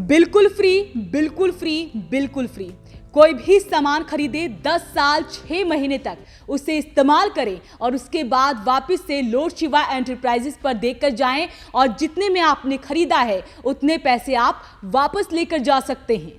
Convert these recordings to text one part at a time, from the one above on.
बिल्कुल फ्री, बिल्कुल फ्री, बिल्कुल फ्री। कोई भी सामान खरीदे 10 साल 6 महीने तक उसे इस्तेमाल करें और उसके बाद वापस से लॉर्ड शिवा एंटरप्राइजेस पर देकर जाएं और जितने में आपने खरीदा है उतने पैसे आप वापस लेकर जा सकते हैं।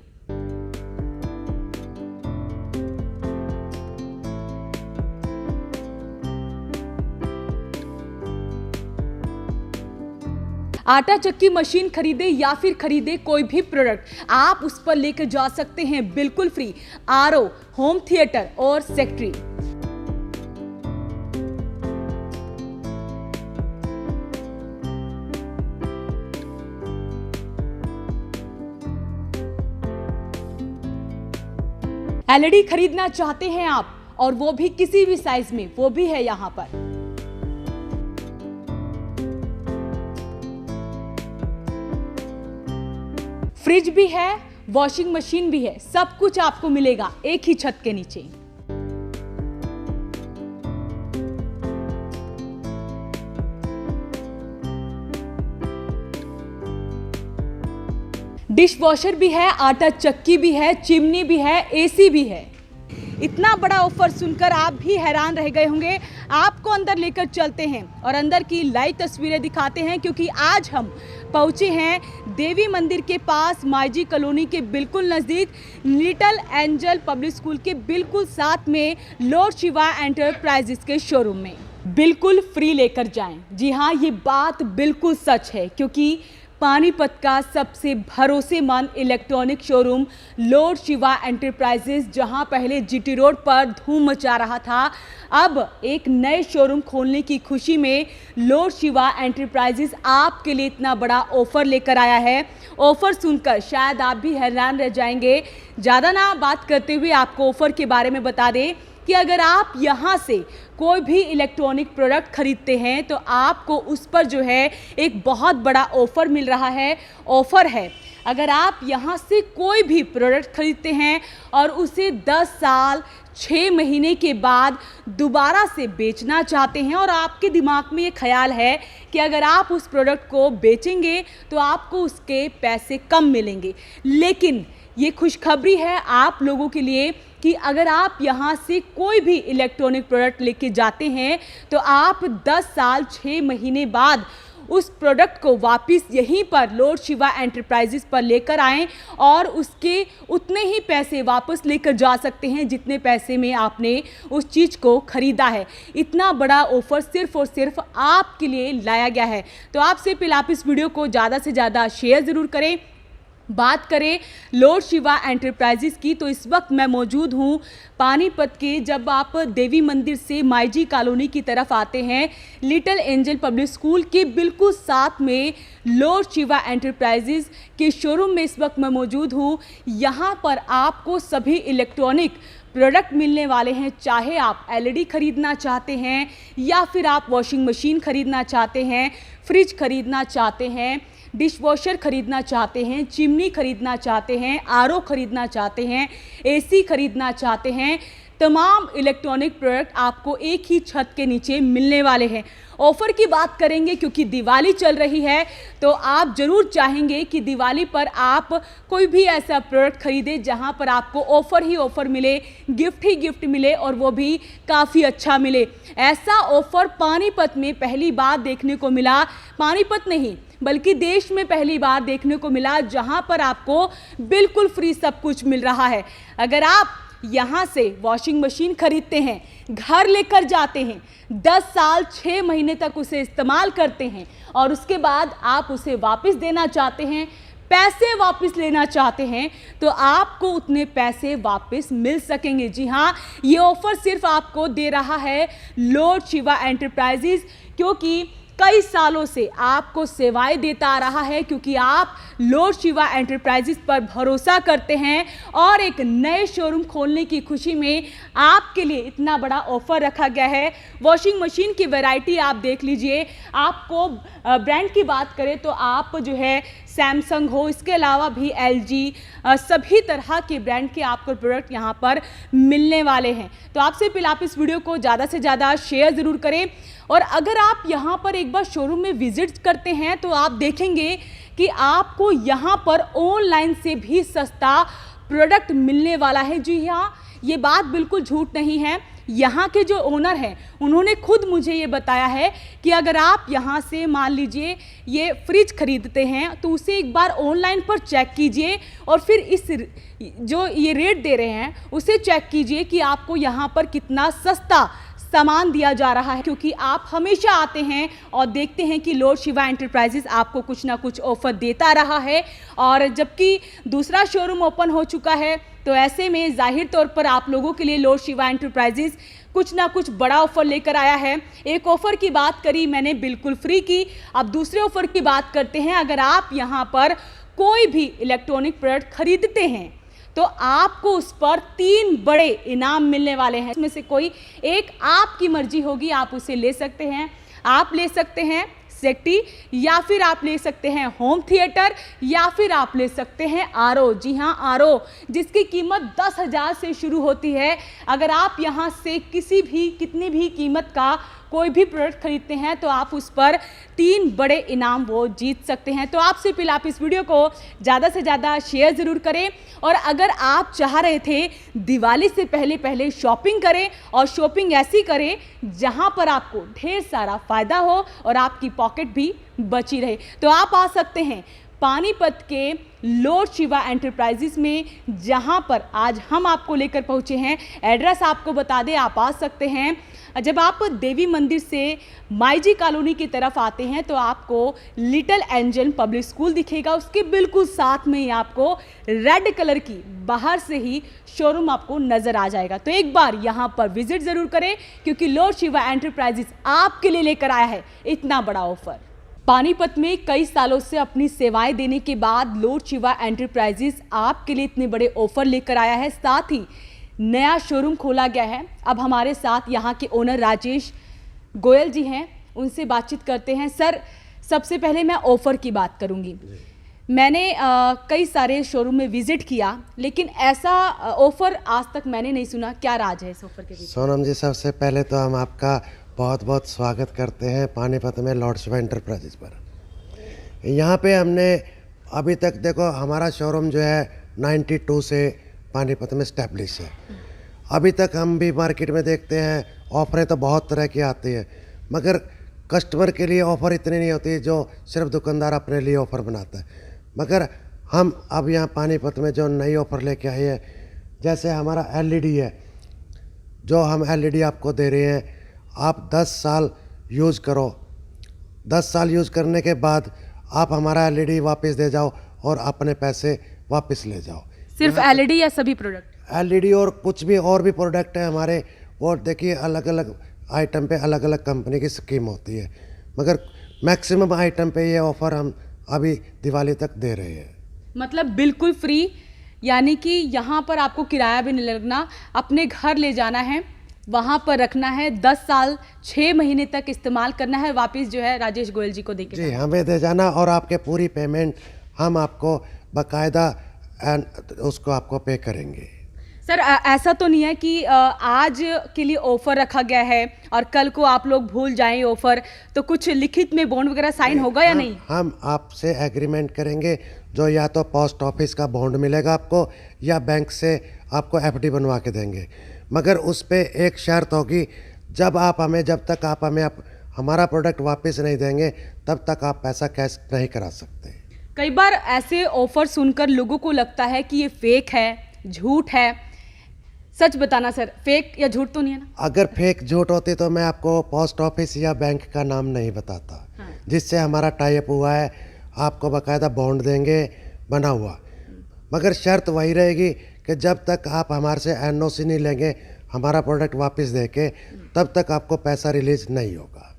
आटा चक्की मशीन खरीदे या फिर खरीदे कोई भी प्रोडक्ट, आप उस पर लेकर जा सकते हैं बिल्कुल फ्री। आरओ, होम थिएटर और सेक्रेटरी। एलईडी खरीदना चाहते हैं आप, और वो भी किसी भी साइज में, वो भी है यहां पर। फ्रिज भी है, वॉशिंग मशीन भी है, सब कुछ आपको मिलेगा एक ही छत के नीचे। डिश वॉशर भी है, आटा चक्की भी है, चिमनी भी है, एसी भी है। इतना बड़ा ऑफर सुनकर आप भी हैरान रह गए होंगे। आपको अंदर लेकर चलते हैं और अंदर की लाइव तस्वीरें दिखाते हैं, क्योंकि आज हम पहुंचे हैं देवी मंदिर के पास, माईजी कॉलोनी के बिल्कुल नज़दीक, लिटिल एंजल पब्लिक स्कूल के बिल्कुल साथ में लॉर्ड शिवा एंटरप्राइजेस के शोरूम में। बिल्कुल फ्री लेकर जाएं। जी हाँ, ये बात बिल्कुल सच है, क्योंकि पानीपत का सबसे भरोसेमंद electronic showroom Lord Shiva enterprises, जहां पहले जीटी रोड पर धूम मचा रहा था, अब एक नए शोरूम खोलने की खुशी में लॉर्ड शिवा एंटरप्राइजेस आपके लिए इतना बड़ा ऑफर लेकर आया है। ऑफर सुनकर शायद आप भी हैरान रह जाएंगे। ज़्यादा ना बात करते हुए आपको ऑफर के बारे में बता दें कि अगर आप यहाँ से कोई भी इलेक्ट्रॉनिक प्रोडक्ट खरीदते हैं तो आपको उस पर जो है एक बहुत बड़ा ऑफ़र मिल रहा है। ऑफ़र है, अगर आप यहाँ से कोई भी प्रोडक्ट खरीदते हैं और उसे 10 साल 6 महीने के बाद दोबारा से बेचना चाहते हैं, और आपके दिमाग में ये ख्याल है कि अगर आप उस प्रोडक्ट को बेचेंगे तो आपको उसके पैसे कम मिलेंगे, लेकिन ये खुशखबरी है आप लोगों के लिए कि अगर आप यहाँ से कोई भी इलेक्ट्रॉनिक प्रोडक्ट लेके जाते हैं तो आप 10 साल 6 महीने बाद उस प्रोडक्ट को वापस यहीं पर लॉर्ड शिवा एंटरप्राइजेस पर लेकर आएं और उसके उतने ही पैसे वापस लेकर जा सकते हैं जितने पैसे में आपने उस चीज़ को ख़रीदा है। इतना बड़ा ऑफ़र सिर्फ़ और सिर्फ आपके लिए लाया गया है। तो आपसे पहले आप इस वीडियो को ज़्यादा से ज़्यादा शेयर ज़रूर करें। बात करें लॉर्ड शिवा एंटरप्राइजेस की, तो इस वक्त मैं मौजूद हूँ पानीपत के, जब आप देवी मंदिर से माईजी कॉलोनी की तरफ आते हैं, लिटिल एंजल पब्लिक स्कूल के बिल्कुल साथ में लॉर्ड शिवा एंटरप्राइजेस के शोरूम में इस वक्त मैं मौजूद हूँ। यहाँ पर आपको सभी इलेक्ट्रॉनिक प्रोडक्ट मिलने वाले हैं, चाहे आप एलईडी खरीदना चाहते हैं या फिर आप वॉशिंग मशीन खरीदना चाहते हैं, फ्रिज खरीदना चाहते हैं, डिश वॉशर खरीदना चाहते हैं, चिमनी खरीदना चाहते हैं, आरओ खरीदना चाहते हैं, एसी खरीदना चाहते हैं, तमाम इलेक्ट्रॉनिक प्रोडक्ट आपको एक ही छत के नीचे मिलने वाले हैं। ऑफ़र की बात करेंगे क्योंकि दिवाली चल रही है, तो आप ज़रूर चाहेंगे कि दिवाली पर आप कोई भी ऐसा प्रोडक्ट खरीदें जहां पर आपको ऑफ़र ही ऑफ़र मिले, गिफ्ट ही गिफ्ट मिले, और वो भी काफ़ी अच्छा मिले। ऐसा ऑफ़र पानीपत में पहली बार देखने को मिला। पानीपत नहीं बल्कि देश में पहली बार देखने को मिला, जहां पर आपको बिल्कुल फ्री सब कुछ मिल रहा है। अगर आप यहाँ से वॉशिंग मशीन खरीदते हैं, घर लेकर जाते हैं, 10 साल 6 महीने तक उसे इस्तेमाल करते हैं और उसके बाद आप उसे वापस देना चाहते हैं, पैसे वापस लेना चाहते हैं, तो आपको उतने पैसे वापस मिल सकेंगे। जी हाँ, ये ऑफ़र सिर्फ आपको दे रहा है लॉर्ड शिवा एंटरप्राइजेस, क्योंकि कई सालों से आपको सेवाएं देता आ रहा है, क्योंकि आप लॉर्ड शिवा एंटरप्राइजेस पर भरोसा करते हैं, और एक नए शोरूम खोलने की खुशी में आपके लिए इतना बड़ा ऑफर रखा गया है। वॉशिंग मशीन की वैरायटी आप देख लीजिए। आपको ब्रांड की बात करें तो आप जो है सैमसंग हो, इसके अलावा भी एलजी, सभी तरह के ब्रांड के आपको प्रोडक्ट यहाँ पर मिलने वाले हैं। तो आपसे पहले आप इस वीडियो को ज़्यादा से ज़्यादा शेयर ज़रूर करें, और अगर आप यहाँ पर एक बार शोरूम में विजिट करते हैं तो आप देखेंगे कि आपको यहाँ पर ऑनलाइन से भी सस्ता प्रोडक्ट मिलने वाला है। जी हाँ, ये बात बिल्कुल झूठ नहीं है। यहाँ के जो ओनर हैं उन्होंने खुद मुझे ये बताया है कि अगर आप यहाँ से मान लीजिए ये फ्रिज खरीदते हैं तो उसे एक बार ऑनलाइन पर चेक कीजिए और फिर इस जो ये रेट दे रहे हैं उसे चेक कीजिए कि आपको यहाँ पर कितना सस्ता सामान दिया जा रहा है। क्योंकि आप हमेशा आते हैं और देखते हैं कि लॉर्ड शिवा एंटरप्राइजेस आपको कुछ ना कुछ ऑफर देता रहा है, और जबकि दूसरा शोरूम ओपन हो चुका है तो ऐसे में जाहिर तौर पर आप लोगों के लिए लॉर्ड शिवा एंटरप्राइजेस कुछ ना कुछ बड़ा ऑफर लेकर आया है। एक ऑफर की बात करी मैंने बिल्कुल फ्री की, अब दूसरे ऑफर की बात करते हैं। अगर आप यहाँ पर कोई भी इलेक्ट्रॉनिक प्रोडक्ट खरीदते हैं तो आपको उस पर 3 बड़े इनाम मिलने वाले हैं। इसमें से कोई एक आपकी मर्जी होगी, आप उसे ले सकते हैं। आप ले सकते हैं सेक्टी, या फिर आप ले सकते हैं होम थिएटर, या फिर आप ले सकते हैं आरओ। जी हाँ, आरओ, जिसकी कीमत 10,000 से शुरू होती है। अगर आप यहाँ से कितनी भी कीमत का कोई भी प्रोडक्ट खरीदते हैं तो आप उस पर 3 बड़े इनाम वो जीत सकते हैं। तो आपसे पहले आप इस वीडियो को ज़्यादा से ज़्यादा शेयर ज़रूर करें, और अगर आप चाह रहे थे दिवाली से पहले शॉपिंग करें, और शॉपिंग ऐसी करें जहां पर आपको ढेर सारा फ़ायदा हो और आपकी पॉकेट भी बची रहे, तो आप आ सकते हैं पानीपत के लॉर्ड शिवा एंटरप्राइजेस में, जहां पर आज हम आपको लेकर पहुंचे हैं। एड्रेस आपको बता दें, आप आ सकते हैं। जब आप देवी मंदिर से माईजी कॉलोनी की तरफ आते हैं तो आपको लिटिल एंजल पब्लिक स्कूल दिखेगा, उसके बिल्कुल साथ में ही आपको रेड कलर की बाहर से ही शोरूम आपको नज़र आ जाएगा। तो एक बार यहाँ पर विजिट ज़रूर करें, क्योंकि लॉर्ड शिवा एंटरप्राइजेस आपके लिए लेकर आया है इतना बड़ा ऑफर। पानीपत में कई सालों से अपनी सेवाएं देने के बाद लॉर्ड शिवा एंटरप्राइजेस आपके लिए इतने बड़े ऑफर लेकर आया है। साथ ही नया शोरूम खोला गया है। अब हमारे साथ यहाँ के ओनर राजेश गोयल जी हैं, उनसे बातचीत करते हैं। सर, सबसे पहले मैं ऑफ़र की बात करूँगी। मैंने कई सारे शोरूम में विजिट किया, लेकिन ऐसा ऑफ़र आज तक मैंने नहीं सुना। क्या राज है इस ऑफ़र के पीछे? सोनम जी, सबसे पहले तो हम आपका बहुत बहुत स्वागत करते हैं पानीपत में लॉर्ड शिवा एंटरप्राइजेस पर। यहाँ पे हमने अभी तक देखो, हमारा शोरूम जो है 92 से पानीपत में स्टैब्लिश है। अभी तक हम भी मार्केट में देखते हैं ऑफरें तो बहुत तरह की आती है, मगर कस्टमर के लिए ऑफ़र इतनी नहीं होती जो सिर्फ दुकानदार अपने लिए ऑफ़र बनाता है। मगर हम अब यहाँ पानीपत में जो नई ऑफ़र लेके आए हैं, जैसे हमारा एलईडी है, जो हम एलईडी आपको दे रहे हैं, आप 10 साल यूज़ करो, 10 साल यूज़ करने के बाद आप हमारा एलईडी वापस दे जाओ और अपने पैसे वापस ले जाओ। सिर्फ एलईडी या सभी प्रोडक्ट? एलईडी और कुछ भी और भी प्रोडक्ट है हमारे, वो देखिए अलग अलग आइटम पे अलग अलग कंपनी की स्कीम होती है, मगर मैक्सिमम आइटम पे ये ऑफ़र हम अभी दिवाली तक दे रहे हैं। मतलब बिल्कुल फ्री, यानी कि यहाँ पर आपको किराया भी नहीं लगना, अपने घर ले जाना है, वहाँ पर रखना है, 10 साल 6 महीने तक इस्तेमाल करना है, वापस जो है राजेश गोयल जी को देके जी हमें दे जाना, और आपके पूरी पेमेंट हम आपको बाकायदा उसको आपको पे करेंगे। सर, ऐसा तो नहीं है कि आज के लिए ऑफर रखा गया है और कल को आप लोग भूल जाएं ऑफर, तो कुछ लिखित में बॉन्ड वगैरह साइन होगा या नहीं? हम आपसे एग्रीमेंट करेंगे, जो या तो पोस्ट ऑफिस का बॉन्ड मिलेगा आपको, या बैंक से आपको एफडी बनवा के देंगे। मगर उस पे एक शर्त होगी, जब तक आप हमें हमारा प्रोडक्ट वापस नहीं देंगे तब तक आप पैसा कैश नहीं करा सकते। कई बार ऐसे ऑफर सुनकर लोगों को लगता है कि ये फेक है, झूठ है। सच बताना सर, फेक या झूठ तो नहीं है ना? अगर फेक झूठ होती तो मैं आपको पोस्ट ऑफिस या बैंक का नाम नहीं बताता। हाँ। जिससे हमारा टाई अप हुआ है, आपको बाकायदा बॉन्ड देंगे बना हुआ, मगर शर्त वही रहेगी कि जब तक आप हमारे से एनओसी नहीं लेंगे हमारा प्रोडक्ट वापस देके, तब तक आपको पैसा रिलीज नहीं होगा।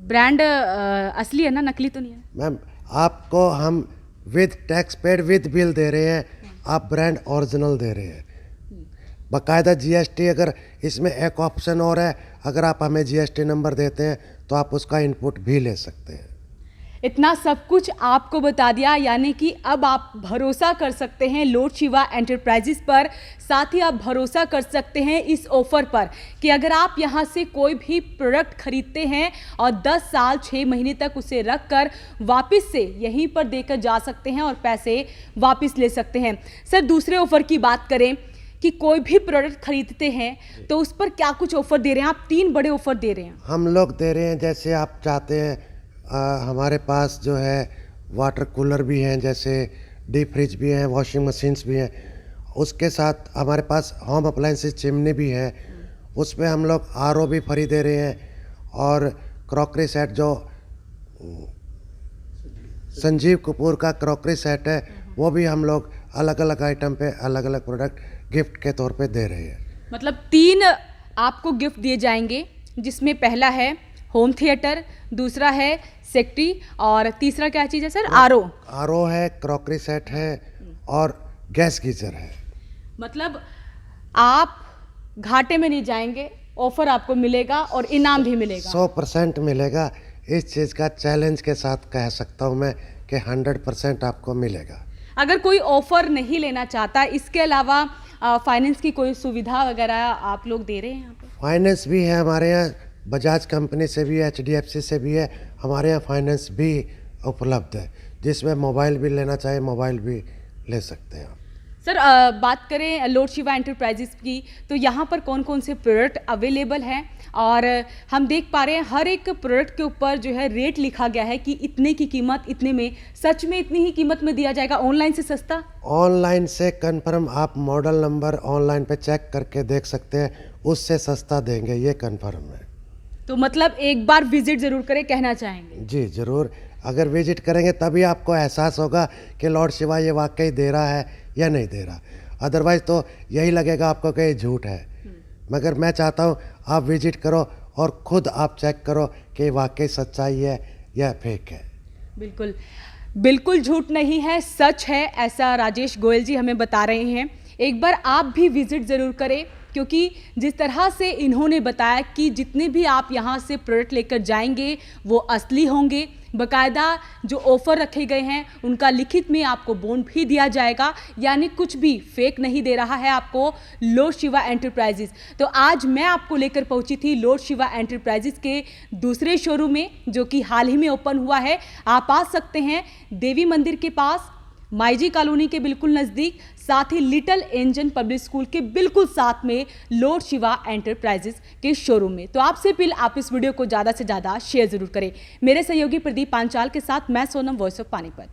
ब्रांड असली है ना, नकली तो नहीं है? मैम, आपको हम with tax paid with bill दे रहे हैं, आप ब्रांड ओरिजिनल दे रहे हैं, बाकायदा जीएसटी। अगर इसमें एक ऑप्शन और है, अगर आप हमें जीएसटी नंबर देते हैं तो आप उसका इनपुट भी ले सकते हैं। इतना सब कुछ आपको बता दिया, यानी कि अब आप भरोसा कर सकते हैं लॉर्ड शिवा एंटरप्राइजेस पर। साथ ही आप भरोसा कर सकते हैं इस ऑफर पर कि अगर आप यहां से कोई भी प्रोडक्ट खरीदते हैं और 10 साल 6 महीने तक उसे रख कर वापस से यहीं पर देकर जा सकते हैं और पैसे वापस ले सकते हैं। सर, दूसरे ऑफर की बात करें कि कोई भी प्रोडक्ट खरीदते हैं तो उस पर क्या कुछ ऑफर दे रहे हैं आप? 3 बड़े ऑफर दे रहे हैं। हम लोग दे रहे हैं, जैसे आप चाहते हैं हमारे पास जो है वाटर कूलर भी हैं, जैसे डीप फ्रिज भी हैं, वॉशिंग मशीन्स भी हैं। उसके साथ हमारे पास होम अप्लायंसेस चिमनी भी है, उस पर हम लोग आरओ भी फ्री दे रहे हैं। और क्रॉकरी सेट जो संजीव कपूर का क्रॉकरी सेट है, वो भी हम लोग अलग अलग आइटम पे अलग अलग प्रोडक्ट गिफ्ट के तौर पे दे रहे हैं। मतलब 3 आपको गिफ्ट दिए जाएंगे, जिसमें पहला है होम थिएटर, दूसरा है सेक्टी और तीसरा क्या चीज़ है सर? आरओ है, क्रॉकरी सेट है और गैस गीजर है। मतलब आप घाटे में नहीं जाएंगे, ऑफर आपको मिलेगा और इनाम भी मिलेगा। 100% मिलेगा। इस चीज़ का चैलेंज के साथ कह सकता हूँ मैं कि 100% आपको मिलेगा। अगर कोई ऑफर नहीं लेना चाहता, इसके अलावा फाइनेंस की कोई सुविधा वगैरह आप लोग दे रहे हैं यहाँ पर? फाइनेंस भी है हमारे यहाँ, बजाज कंपनी से भी है, HDFC से भी है। हमारे यहाँ फाइनेंस भी उपलब्ध है, जिसमें मोबाइल भी लेना चाहे मोबाइल भी ले सकते हैं आप। सर, बात करें लॉर्ड शिवा एंटरप्राइजेस की, तो यहाँ पर कौन कौन से प्रोडक्ट अवेलेबल हैं? और हम देख पा रहे हैं हर एक प्रोडक्ट के ऊपर जो है रेट लिखा गया है कि इतने की कीमत इतने में। सच में इतनी ही कीमत में दिया जाएगा? ऑनलाइन से सस्ता? ऑनलाइन से कंफर्म, आप मॉडल नंबर ऑनलाइन पे चेक करके देख सकते हैं, उससे सस्ता देंगे, ये कंफर्म है। तो मतलब एक बार विजिट जरूर करें, कहना चाहेंगे? जी ज़रूर, अगर विजिट करेंगे तभी आपको एहसास होगा कि लॉर्ड शिवा ये वाकई दे रहा है या नहीं दे रहा। अदरवाइज़ तो यही लगेगा आपको कि ये झूठ है। मगर मैं चाहता हूँ आप विजिट करो और ख़ुद आप चेक करो कि वाकई सच्चाई है या फेक है। बिल्कुल बिल्कुल झूठ नहीं है, सच है, ऐसा राजेश गोयल जी हमें बता रहे हैं। एक बार आप भी विजिट ज़रूर करें, क्योंकि जिस तरह से इन्होंने बताया कि जितने भी आप यहाँ से प्रोडक्ट लेकर जाएंगे वो असली होंगे। बाकायदा जो ऑफ़र रखे गए हैं उनका लिखित में आपको बॉन्ड भी दिया जाएगा, यानी कुछ भी फेक नहीं दे रहा है आपको लॉर्ड शिवा एंटरप्राइजेस। तो आज मैं आपको लेकर पहुंची थी लॉर्ड शिवा एंटरप्राइजेस के दूसरे शोरूम में, जो कि हाल ही में ओपन हुआ है। आप आ सकते हैं देवी मंदिर के पास, माईजी कॉलोनी के बिल्कुल नज़दीक, साथ ही लिटिल एंजल पब्लिक स्कूल के बिल्कुल साथ में लॉर्ड शिवा एंटरप्राइजेस के शोरूम में। तो आपसे अपील, आप इस वीडियो को ज़्यादा से ज़्यादा शेयर जरूर करें। मेरे सहयोगी प्रदीप पांचाल के साथ मैं सोनम, वॉइस ऑफ पानीपत।